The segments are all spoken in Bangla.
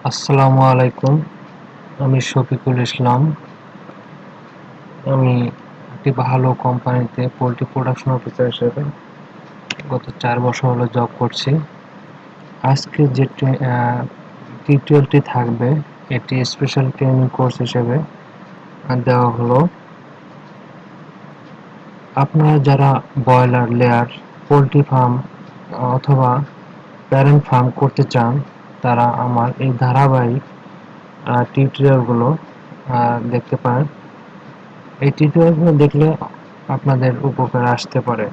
আসসালামু আলাইকুম। আমি শফিকুল ইসলাম। আমি একটি ভালো কোম্পানিতে পোল্ট্রি প্রোডাকশন অফিসার হিসেবে গত ৪ বছর হলো জব করছি। আজকে যে টিউটোরিয়ালটি থাকবে এটি স্পেশাল ট্রেনিং কোর্স হিসেবে দেওয়া হলো। আপনারা যারা ব্রয়লার লেয়ার, পোল্ট্রি ফার্ম অথবা প্যারেন্ট ফার্ম করতে চান তারা আমার এই ধারাবাহিক টিউটোরিয়ালগুলো দেখতে পারেন। এই টিউটোরিয়ালগুলো দেখলে আপনাদের উপকারে আসতে পারে।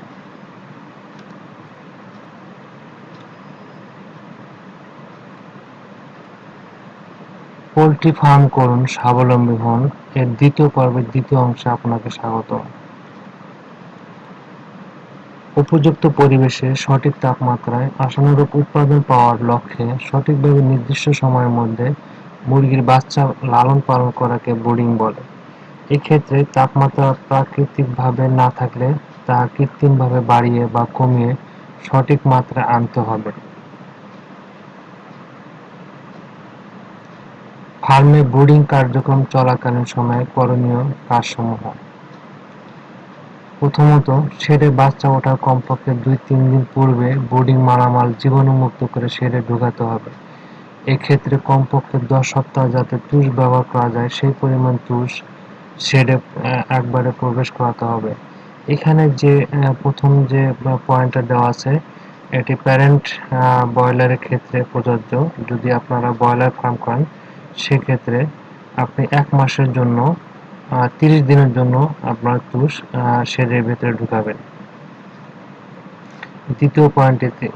পোল্ট্রি ফার্ম করুন, স্বাবলম্বী হন এর দ্বিতীয় পর্বের দ্বিতীয় অংশে আপনাকে স্বাগতম। উপযুক্ত পরিবেশে সঠিক তাপমাত্রায় আশানুরূপ উৎপাদন পাওয়ার লক্ষ্যে সঠিকভাবে নির্দিষ্ট সময়ের মধ্যে মুরগির বাচ্চা লালন পালন করাকে ব্রুডিং বলে। এক্ষেত্রে তাপমাত্রা প্রাকৃতিকভাবে না থাকলে তা কৃত্রিমভাবে বাড়িয়ে বা কমিয়ে সঠিক মাত্রায় আনতে হবে। ফার্মে ব্রুডিং কার্যক্রম চলাকালীন সময়ে করণীয় কাজসমূহ: প্রথমত, শেডে বাচ্চা ওঠার কমপক্ষে ২-৩ দিন পূর্বে ব্রুডিং মালামাল জীবাণুমুক্ত করে শেডে ঢোকাতে হবে। এক্ষেত্রে কমপক্ষে ১০ সপ্তাহ যাতে তুষ ব্যবহার করা যায় সেই পরিমাণ তুষ শেডে একবারে প্রবেশ করাতে হবে। এখানে যে প্রথম যে পয়েন্টটা দেওয়া আছে এটি প্যারেন্ট ব্রয়লারের ক্ষেত্রে প্রযোজ্য। যদি আপনারা ব্রয়লার ফার্ম করেন সেক্ষেত্রে আপনি ১ মাসের জন্য ৩০ দিনের জন্য আপনার তুষ শেডের ভেতরে ঢুকাবেন। দ্বিতীয় পয়েন্টটিতে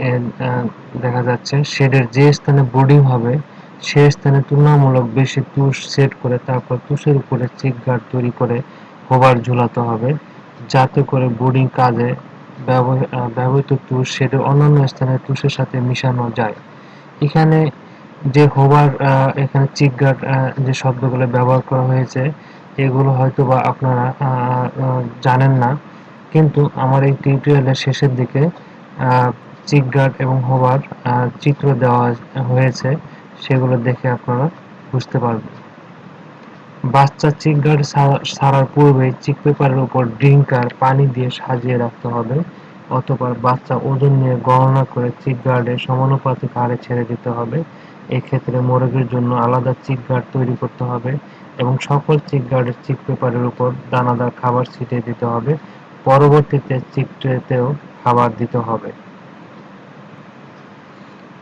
দেখা যাচ্ছে শেডের যে স্থানে ব্রুডিং হবে সে স্থানে তুলনামূলক বেশি তুষ সেট করে তারপর তুষের উপরে চিক গার্ড তৈরি করে হোবার ঝুলাতে হবে, যাতে করে ব্রুডিং কাজে ব্যবহৃত তুষ শেডের অন্যান্য স্থানের তুষের সাথে মিশানো যায়। এখানে যে হোবার এখানে চিক গার্ড যে শব্দগুলো ব্যবহার করা হয়েছে এগুলো হয়তোবা আপনারা জানেন না, কিন্তু আমার এই টিউটোরিয়ালের শেষের দিকে চিক গার্ড এবং হোবার চিত্র দেওয়া হয়েছে, সেগুলো দেখে আপনারা বুঝতে পারবেন। বাচ্চা চিক গার্ড ছাড়ার পূর্বে চিক পেপারের উপর ড্রিঙ্কার পানি দিয়ে সাজিয়ে রাখতে হবে। অতঃপর বাচ্চা ওজন নিয়ে গণনা করে চিক গার্ডের সমানুপাতিক হারে ছেড়ে দিতে হবে। এক্ষেত্রে মোরগের জন্য আলাদা চিক গার্ড তৈরি করতে হবে এবং সকল চিক গার্ডের চিক পেপারের উপর দানাদার খাবার ছিটিয়ে দিতে হবে। পরবর্তীতে চিক ট্রেতেও খাবার দিতে হবে।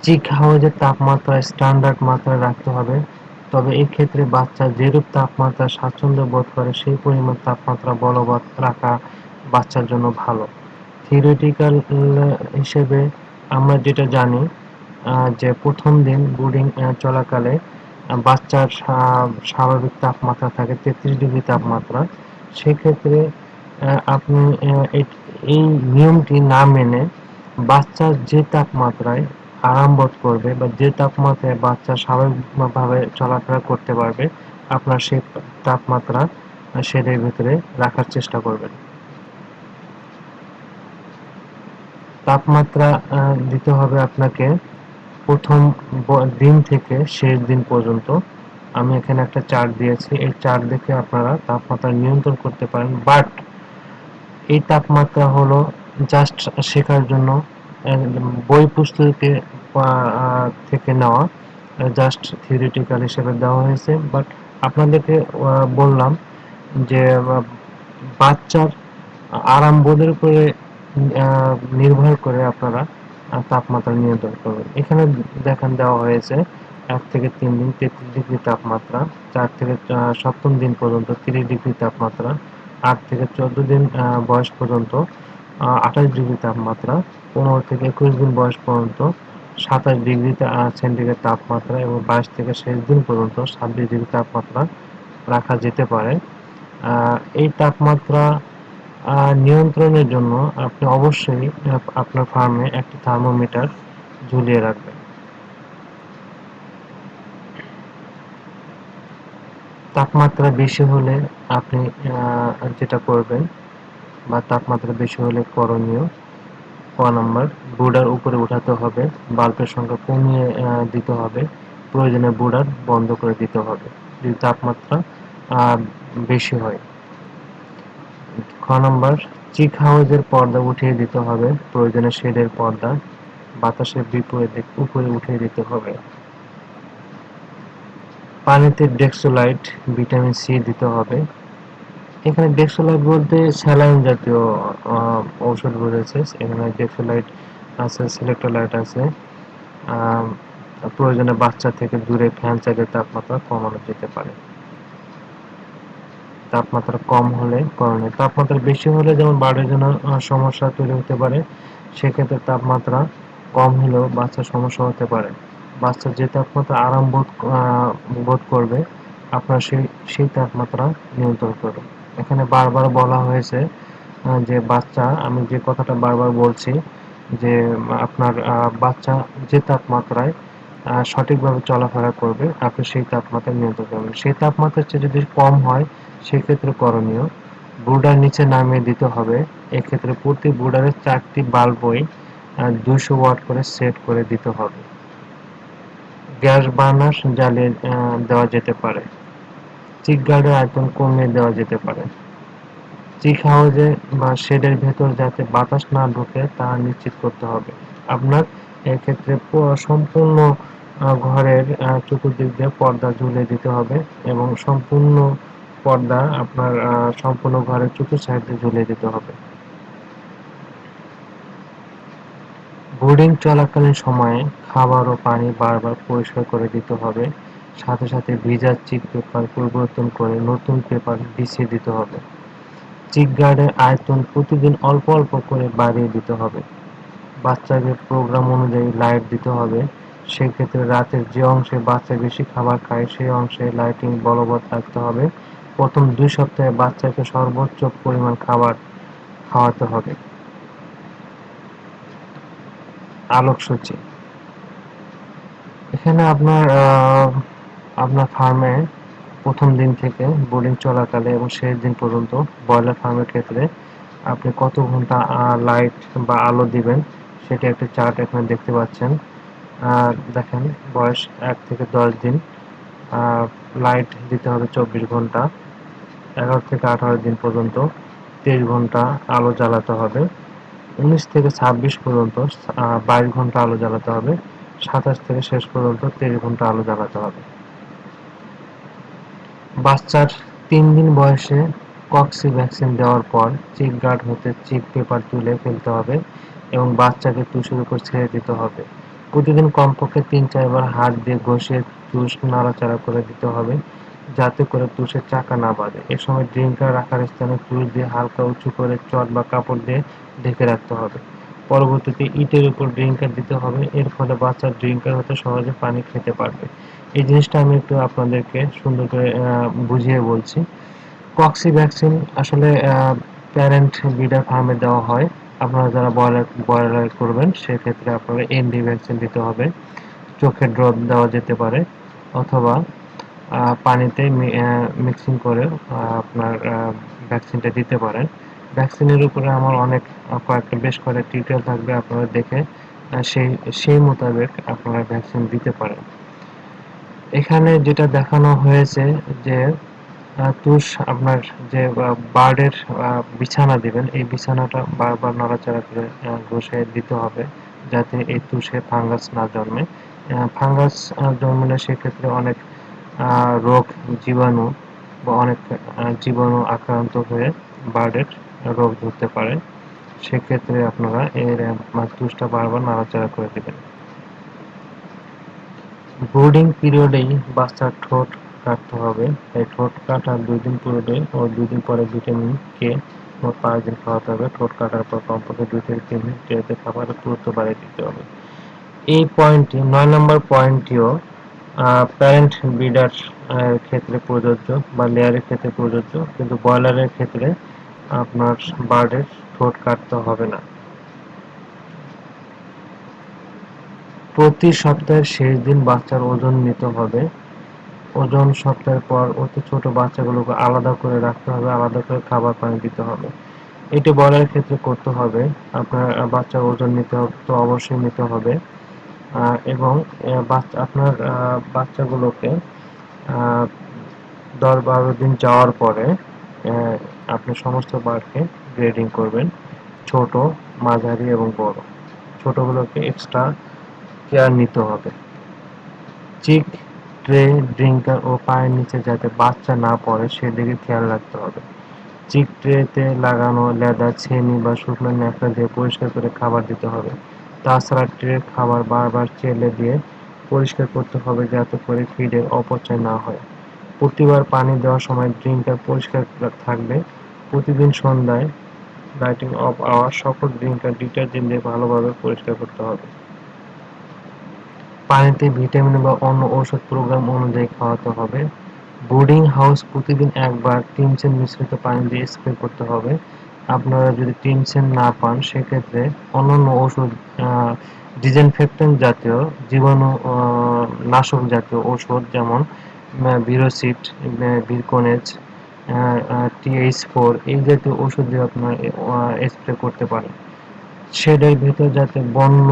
চিক হাউজের তাপমাত্রা স্ট্যান্ডার্ড মাত্রায় রাখতে হবে, তবে এক্ষেত্রে বাচ্চা যেরূপ তাপমাত্রায় স্বাচ্ছন্দ্য বোধ করে সেই পরিমাণ তাপমাত্রা বলবৎ রাখা বাচ্চার জন্য ভালো। থিওরিটিক্যাল হিসেবে আমরা যেটা জানি যে প্রথম দিন ব্রুডিং চলাকালে বাচ্চার স্বাভাবিক তাপমাত্রা থাকে ৩৩ ডিগ্রি তাপমাত্রা। সেক্ষেত্রে আপনি এই নিয়মটি না মেনে বাচ্চা যে তাপমাত্রায় আরাম বোধ করবে বা যে তাপমাত্রায় বাচ্চা স্বাভাবিকভাবে চলাফেরা করতে পারবে আপনার সেই তাপমাত্রা শেডের ভিতরে রাখার চেষ্টা করবেন। তাপমাত্রা দিতে হবে আপনাকে প্রথম দিন থেকে শেষ দিন পর্যন্ত। আমি এখানে একটা চার্ট দিয়েছি, এই চার্ট দেখে আপনারা তাপমাত্রা নিয়ন্ত্রণ করতে পারেন। বাট এই তাপমাত্রা হলো জাস্ট শেখার জন্য, বই পুস্তকে থেকে নেওয়া, জাস্ট থিওরিটিক্যাল হিসেবে দেওয়া হয়েছে। বাট আপনাদেরকে বললাম যে বাচ্চার আরাম বোধের উপরে নির্ভর করে আপনারা তাপমাত্রা নিয়ন্ত্রণ করবেন। এখানে দেখেন দেওয়া হয়েছে ১ থেকে ৩ দিন ৩৩ ডিগ্রি তাপমাত্রা, ৪ থেকে ৭ম দিন পর্যন্ত ৩০ ডিগ্রি তাপমাত্রা, ৮ থেকে ১৪ দিন বয়স পর্যন্ত ২৮ ডিগ্রি তাপমাত্রা, ১৫ থেকে ২১ দিন বয়স পর্যন্ত ২৭ ডিগ্রি সেন্টিগ্রেড তাপমাত্রা এবং ২২ থেকে শেষ দিন পর্যন্ত ২৬ ডিগ্রি তাপমাত্রা রাখা যেতে পারে। এই তাপমাত্রা নিয়ন্ত্রণের জন্য আপনি অবশ্যই আপনার ফার্মে একটি থার্মোমিটার ঝুলিয়ে রাখবেন। তাপমাত্রা বেশি হলে আপনি যেটা করবেন বা তাপমাত্রা বেশি হলে করণীয়: ক নাম্বার, ব্রুডার উপরে উঠাতে হবে, বাল্বের সংখ্যা কমিয়ে দিতে হবে প্রয়োজনে ব্রুডার বন্ধ করে দিতে হবে যদি তাপমাত্রা বেশি হয়। খ নাম্বার, চিক হাউসের পর্দা উঠিয়ে দিতে হবে, প্রয়োজনে শেডের পর্দা বাতাসের বিপরীত উপরে উঠিয়ে দিতে হবে। পানিতে ডেক্সোলাইট, ভিটামিন সি দিতে হবে। এখানে ডেক্সোলাইট বলতে স্যালাইন জাতীয় ঔষধ বোঝাচ্ছে। এখানে ডেক্সোলাইট আছে, সিলেক্টোলাইট আছে। প্রয়োজনে বাচ্চা থেকে দূরে ফ্যান চালিয়ে তাপমাত্রা কমানো যেতে পারে। তাপমাত্রা কম হলে করণীয়, তাপমাত্রা বেশি হলে যেমন বার্ডের জন্য সমস্যা তৈরি হতে পারে, সেক্ষেত্রে তাপমাত্রা কম হলেও বাচ্চার সমস্যা হতে পারে। বাচ্চা যে তাপমাত্রা আরাম বোধ করবে আপনার সেই তাপমাত্রা নিয়ন্ত্রণ করুন। এখানে বারবার বলা হয়েছে যে বাচ্চা, আমি যে কথাটা বারবার বলছি যে আপনার বাচ্চা যে তাপমাত্রায় সঠিকভাবে চলাফেরা করবে আপনি সেই তাপমাত্রা নিয়ন্ত্রণ করবেন। সেই তাপমাত্রার চেয়ে যদি কম হয় সেক্ষেত্রে করণীয়, ব্রুডার নিচে নামিয়ে দিতে হবে। এক্ষেত্রে প্রতি ব্রুডারের 4টি বাল্বই 200 ওয়াট করে সেট করে দিতে হবে। গ্যাস বার্নার জ্বালিয়ে দেওয়া যেতে পারে। চিক গার্ডের আয়তন কমিয়ে দেওয়া যেতে পারে। চিক হাউসে বা শেডের ভেতর যাতে বাতাস না ঢোকে তা নিশ্চিত করতে হবে। আপনার এক্ষেত্রে সম্পূর্ণ ঘরের চতুর্দিক দিয়ে পর্দা ঝুলিয়ে দিতে হবে এবং সম্পূর্ণ পর্দা আপনার সম্পূর্ণ ঘরের চতুর্থ সাইডে ঝুলিয়ে দিতে হবে। ব্রুডিং চলাকালীন সময়ে খাবার ও পানি বারবার পরিষ্কার করে দিতে হবে। সাথে সাথে ভিজা চিক পেপার পরিবর্তন করে নতুন পেপার বিছিয়ে দিতে হবে। চিক গার্ডের আয়তন প্রতিদিন অল্প অল্প করে বাড়িয়ে দিতে হবে। বাচ্চাকে প্রোগ্রাম অনুযায়ী লাইট দিতে হবে। সেক্ষেত্রে রাতের যে অংশে বাচ্চা বেশি খাবার খায় সেই অংশে লাইটিং বলবৎ রাখতে হবে। প্রথম 2 সপ্তাহে বাচ্চাকে সর্বোচ্চ পরিমাণ খাবার খাওয়াতে হবে। আলোকসূচি, এখানে আপনার ফার্মে প্রথম দিন থেকে বোর্ডিং চলাকালে এবং শেষ দিন পর্যন্ত ব্রয়লার ফার্মের ক্ষেত্রে আপনি কত ঘন্টা লাইট বা আলো দিবেন সেটা একটা চার্ট এখানে দেখতে পাচ্ছেন। দেখেন বয়স 1 থেকে 10 দিন, লাইট দিতে হবে 24 ঘন্টা। 11 থেকে 18 দিন পর্যন্ত 23 ঘন্টা আলো জ্বালাতে হবে। 19 থেকে 26 পর্যন্ত 22 ঘন্টা আলো জ্বালাতে হবে। 27 থেকে শেষ পর্যন্ত 23 ঘন্টা আলো জ্বালাতে হবে। বাচ্চার 3 দিন বয়সে কক্সি ভ্যাকসিন দেওয়ার পর চিক গার্ড হতে চিক পেপার তুলে ফেলতে হবে এবং বাচ্চাকে তুষের উপর ছেড়ে দিতে হবে। প্রতিদিন কমপক্ষে 3-4 বার হাত দিয়ে ঘষে তুষ নাড়াচাড়া করে দিতে হবে যাতে করে তুষের চাকা না বাঁধে। এ সময় ড্রিঙ্কার রাখার স্থানে তুষ দিয়ে হালকা উঁচু করে চট বা কাপড় দিয়ে ঢেকে রাখতে হবে। পরবর্তীতে ইটের উপর ড্রিঙ্কার দিতে হবে, এর ফলে বাচ্চা ড্রিঙ্কার হতে সহজে পানি খেতে পারবে। এই জিনিসটা আমি একটু আপনাদেরকে সুন্দর করে বুঝিয়ে বলছি। কক্সি ভ্যাকসিন আসলে প্যারেন্ট ব্রিডার ফার্মে দেওয়া হয়। আপনারা যারা ব্রয়লার করবেন সেক্ষেত্রে আপনারা এনডি ভ্যাকসিন দিতে হবে। চোখের ড্রপ দেওয়া যেতে পারে অথবা পানিতে মিক্সিং করে আপনার ভ্যাকসিনটা দিতে পারেন। ভ্যাকসিনের উপরে আমার বেশ কয়েকটা টিউটোরিয়াল থাকবে, আপনারা দেখে সেই সেই মোতাবেক আপনারা ভ্যাকসিন দিতে পারেন। এখানে যেটা দেখানো হয়েছে যে তুষ আপনার যে বার্ডের বিছানা দিবেন এই বিছানাটা বারবার নাড়াচাড়া করে ঘষে দিতে হবে যাতে এই তুষে ফাঙ্গাস না জন্মে। ফাঙ্গাস জন্মলে সেক্ষেত্রে অনেক রোগ জীবাণু বা অনেক জীবাণু আক্রান্ত হয়ে বার্ডের রোগ ধরতে পারে। সেক্ষেত্রে আপনারা এর তুষটা বারবার নাড়াচাড়া করে দিবেন। ব্রুডিং পিরিয়ডেই বাচ্চার ঠোঁট কাটতে হবে। তাই ঠোঁট কাটার 2 দিন পূর্বে ও 2 দিন পরে ভিটামিন কে মোট 5 দিন খাওয়াতে হবে। ঠোঁট কাটার পর কমপক্ষে 2 থেকে 3 দিন ট্রেতে খাবারের পুরুত্ব বাড়িয়ে দিতে হবে। এই পয়েন্টটি 9 নম্বর পয়েন্টটিও প্যারেন্ট ব্রিডার ক্ষেত্রে প্রযোজ্য বা লেয়ারের ক্ষেত্রে প্রযোজ্য, কিন্তু ব্রয়লারের ক্ষেত্রে আপনার বার্ডের ঠোঁট কাটতে হবে না। প্রতি সপ্তাহের শেষ দিন বাচ্চার ওজন নিতে হবে। ওজন সপ্তাহের পর অতি ছোট বাচ্চাগুলোকে আলাদা করে রাখতে হবে, আলাদা করে খাবার পানি দিতে হবে। এটি ব্রয়লারের ক্ষেত্রে করতে হবে। আপনার বাচ্চার ওজন নিতে হবে তো অবশ্যই নিতে হবে। এবং আপনার বাচ্চাগুলোকে 10-12 দিন যাওয়ার পরে আপনি সমস্ত বারকে গ্রেডিং করবেন, ছোট, মাঝারি এবং বড়। ছোটগুলোকে এক্সট্রা কেয়ার নিতে হবে। চিক, ট্রে, ড্রিঙ্কার ও পায়ের নিচে যাতে বাচ্চা না পড়ে সেদিকে খেয়াল রাখতে হবে। চিক ট্রেতে লাগানো লেদা, ছেনি বা শুকনো ন্যাকড়া দিয়ে পরিষ্কার করে খাবার দিতে হবে। তাছাড়া ট্রের খাবার বারবার চেলে দিয়ে পরিষ্কার করতে হবে যাতে করে ফিডের অপচয় না হয়। প্রতিবার পানি দেওয়ার সময় ড্রিঙ্কার পরিষ্কার থাকবে। প্রতিদিন সন্ধ্যায় লাইটিং অফ আওয়ার সকল ড্রিঙ্কার ডিটারজেন্ট দিয়ে ভালোভাবে পরিষ্কার করতে হবে। পানিতে ভিটামিন বা অন্য ঔষধ প্রোগ্রাম অনুযায়ী খাওয়াতে হবে। বোর্ডিং হাউস প্রতিদিন একবার টিনসেন মিশ্রিত পানি দিয়ে স্প্রে করতে হবে। আপনারা যদি টিনসেন না পান সেক্ষেত্রে অন্যান্য ওষুধ, ডিসইনফেক্ট্যান্ট জাতীয়, জীবাণু নাশক জাতীয় ওষুধ যেমন বিরোসিড, ভিরকোনেজ, TH4 এই জাতীয় ওষুধ দিয়ে আপনারা স্প্রে করতে পারেন। শেডের ভেতর যাতে বন্য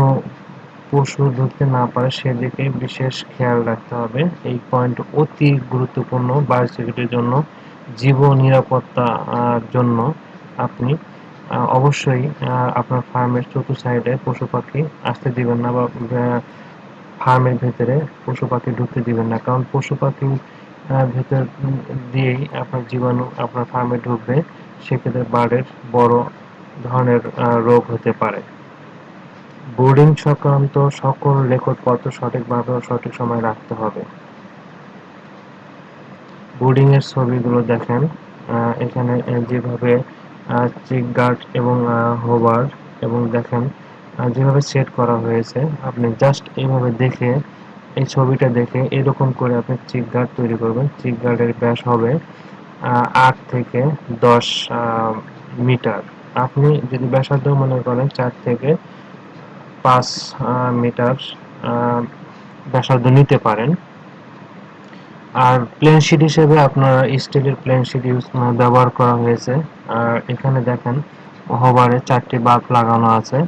পশু ঢুকতে না পারে সেদিকে বিশেষ খেয়াল রাখতে হবে। এই পয়েন্ট অতি গুরুত্বপূর্ণ বায়োসিকিউরিটির জন্য। জীব নিরাপত্তা জন্য আপনি অবশ্যই আপনার ফার্মের চতুর্সাইডে পশু পাখি আসতে দিবেন না, বা ফার্মের ভেতরে পশু পাখি ঢুকতে দিবেন না, কারণ পশু পাখি ভেতর দিয়েই আপনার জীবাণু আপনার ফার্মে ঢুকবে, সেক্ষেত্রে বার্ডের বড় ধরনের রোগ হতে পারে। বোর্ডিং সংক্রান্ত সকল রেকর্ডপত্র সঠিকভাবে ও সঠিক সময়ে রাখতে হবে। বোর্ডিং এর ছবিগুলো দেখেন, এখানে যেভাবে চিক গার্ড এবং হোবার এবং দেখেন যেভাবে সেট করা হয়েছে, আপনি জাস্ট এইভাবে দেখে, এই ছবিটা দেখে এরকম করে আপনি চিক গার্ড তৈরি করবেন। চিক গার্ডের ব্যাস হবে 8 থেকে 10 মিটার। আপনি যদি ব্যাসার্ধ মনে করেন 4 থেকে 5 মিটার ব্যাসার্ধ নিতে পারেন। আর প্লেন শিট হিসেবে আপনার স্টিলের প্লেন শিট ব্যবহার করা হয়েছে। আর এখানে দেখেন হোভারে 4টি বাল্ব লাগানো আছে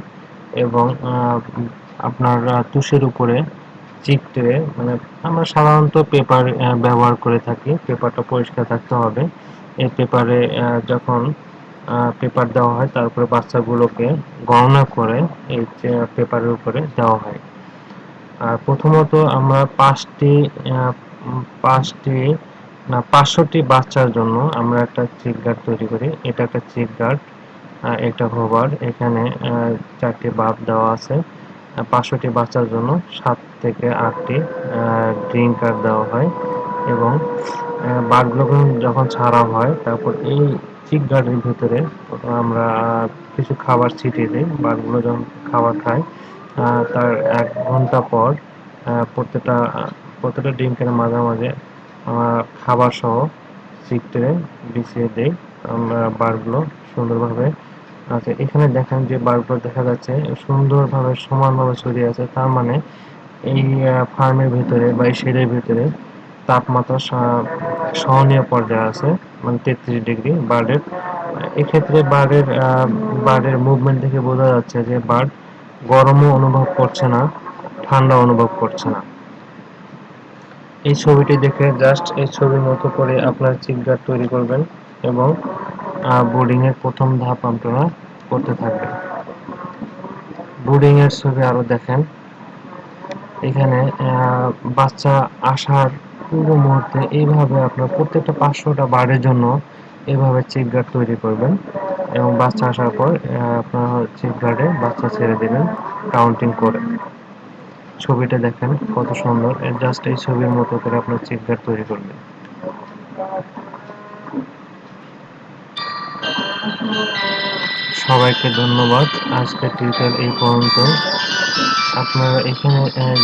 এবং আপনার তুষের উপরে চিক ট্রে, মানে আমরা সাধারণত পেপার ব্যবহার করে থাকি। পেপারটা পরিষ্কার থাকতে হবে। এই পেপারে যখন পেপার দেওয়া হয় তারপরে বাচ্চাগুলোকে গণনা করে এই পেপারের উপরে দেওয়া হয়। আর প্রথমত আমরা 500টি বাচ্চার জন্য আমরা একটা চিক গার্ড তৈরি করি। এটা একটা চিক গার্ড, একটা হোভার, এখানে 4টি বাল্ব দেওয়া আছে। 500টি বাচ্চার জন্য 7 থেকে 8টি ড্রিঙ্কার দেওয়া হয় এবং বাল্বগুলো যখন ছাড়া হয় তারপর এই চিক গার্ডের ভিতরে আমরা কিছু খাবার ছিটিয়ে দিই। বাল্বগুলো যখন খাবার খায় তার 1 ঘন্টা পর প্রত্যেকটা প্রত্যেকটা ড্রিঙ্কের মাঝে খাবার সহ চিক ট্রে বিছিয়ে দেই। আমরা বাল্বগুলো সুন্দরভাবে আছে। এখানে দেখেন যে বাল্বগুলো দেখা যাচ্ছে সুন্দরভাবে সমানভাবে ছড়িয়ে আছে, তার মানে এই ফার্মের ভিতরে বা এই শেডের ভিতরে তাপমাত্রা সহনীয় পর্যায়ে আছে, মানে 33 ডিগ্রি বার্ডের। এক্ষেত্রে বার্ডের মুভমেন্ট দেখে বোঝা যাচ্ছে যে বার্ড গরমও অনুভব করছে না, ঠান্ডা অনুভব করছে না। এই ছবিটি দেখে জাস্ট এই ছবির মতো করে আপনার চিক গার্ড তৈরি করবেন এবং বোর্ডিং এর প্রথম ধাপ আপনারা করতে থাকবেন। বোর্ডিং এর ছবি আরো দেখেন, এখানে বাচ্চা আসার পূর্ব মুহূর্তে এইভাবে আপনার প্রত্যেকটা 500টা বার্ডের জন্য এভাবে চিক গার্ড তৈরি করবেন এবং বাচ্চা আসার পর আপনার চিক গার্ডে বাচ্চা ছেড়ে দেবেন কাউন্টিং করে। ছবিটা দেখেন কত সুন্দর, জাস্ট এই ছবির মতো করে আপনার চিক গার্ড তৈরি করবেন। সবাইকে ধন্যবাদ। আজকের টিউটোরিয়াল এই পর্যন্ত। আপনারা এখানে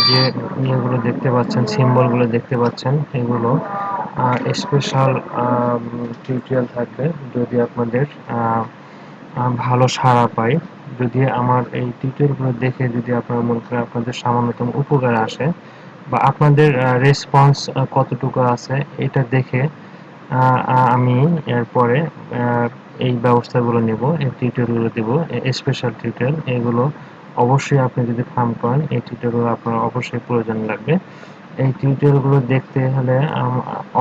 যে ইয়েগুলো দেখতে পাচ্ছেন, সিম্বলগুলো দেখতে পাচ্ছেন, এগুলো স্পেশাল টিউটোরিয়াল থাকবে যদি আপনাদের ভালো সাড়া পাই। যদি আমার এই টিউটোরিয়ালগুলো দেখে যদি আপনারা মনে করেন আপনাদের সামান্যতম উপকার আসে বা আপনাদের রেসপন্স কতটুকু আছে এটা দেখে আমি এরপরে এই ব্যবস্থাগুলো নেব, এই টিউটোরিয়ালগুলো দেব, স্পেশাল টিউটোরিয়াল এগুলো অবশ্যই আপনি যদি ফার্ম করেন এই টিউটোরিয়াল আপনার অবশ্যই প্রয়োজন লাগবে। এই টিউটোরিয়ালগুলো দেখতে হলে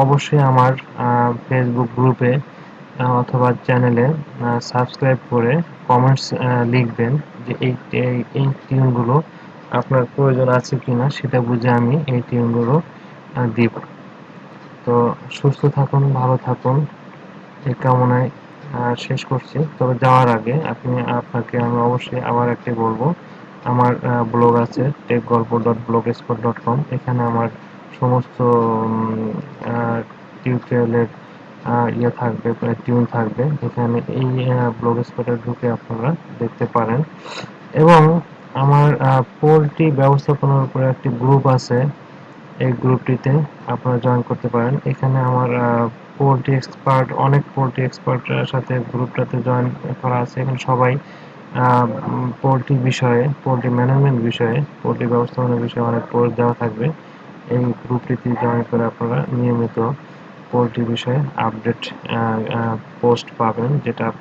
অবশ্যই আমার ফেসবুক গ্রুপে অথবা চ্যানেলে সাবস্ক্রাইব করে কমেন্টস লিখবেন যে এই টিউনগুলো আপনার প্রয়োজন আছে কিনা, সেটা বুঝে আমি এই টিউনগুলো দিব। তো সুস্থ থাকুন, ভালো থাকুন, এই কামনায় শেষ করছি। তবে যাওয়ার আগে আপনাকে আমি অবশ্যই আবার একটি বলবো, আমার ব্লগ আছে techgolpo.blogspot.com। এখানে আমার সমস্ত টিউটোরিয়ালের ইয়ে থাকবে, টিউন থাকবে। এখানে এই ব্লগ স্পটে ঢুকে আপনারা দেখতে পারেন। এবং আমার পোল্ট্রি ব্যবস্থাপনার উপরে একটি গ্রুপ আছে, এই গ্রুপটিতে আপনারা জয়েন করতে পারেন। এখানে আমার অনেক পোল্ট্রি এক্সপার্টের সাথে গ্রুপটাতে জয়েন করা আছে। এখানে সবাই পোল্ট্রি বিষয়ে, পোল্ট্রি ম্যানেজমেন্ট বিষয়ে, পোল্ট্রি ব্যবস্থাপনার বিষয়ে অনেক পোস্ট দেওয়া থাকবে। এই গ্রুপটিতে জয়েন করে আপনারা নিয়মিত পোল্ট্রি বিষয়ে আপডেট পোস্ট পাবেন, যেটা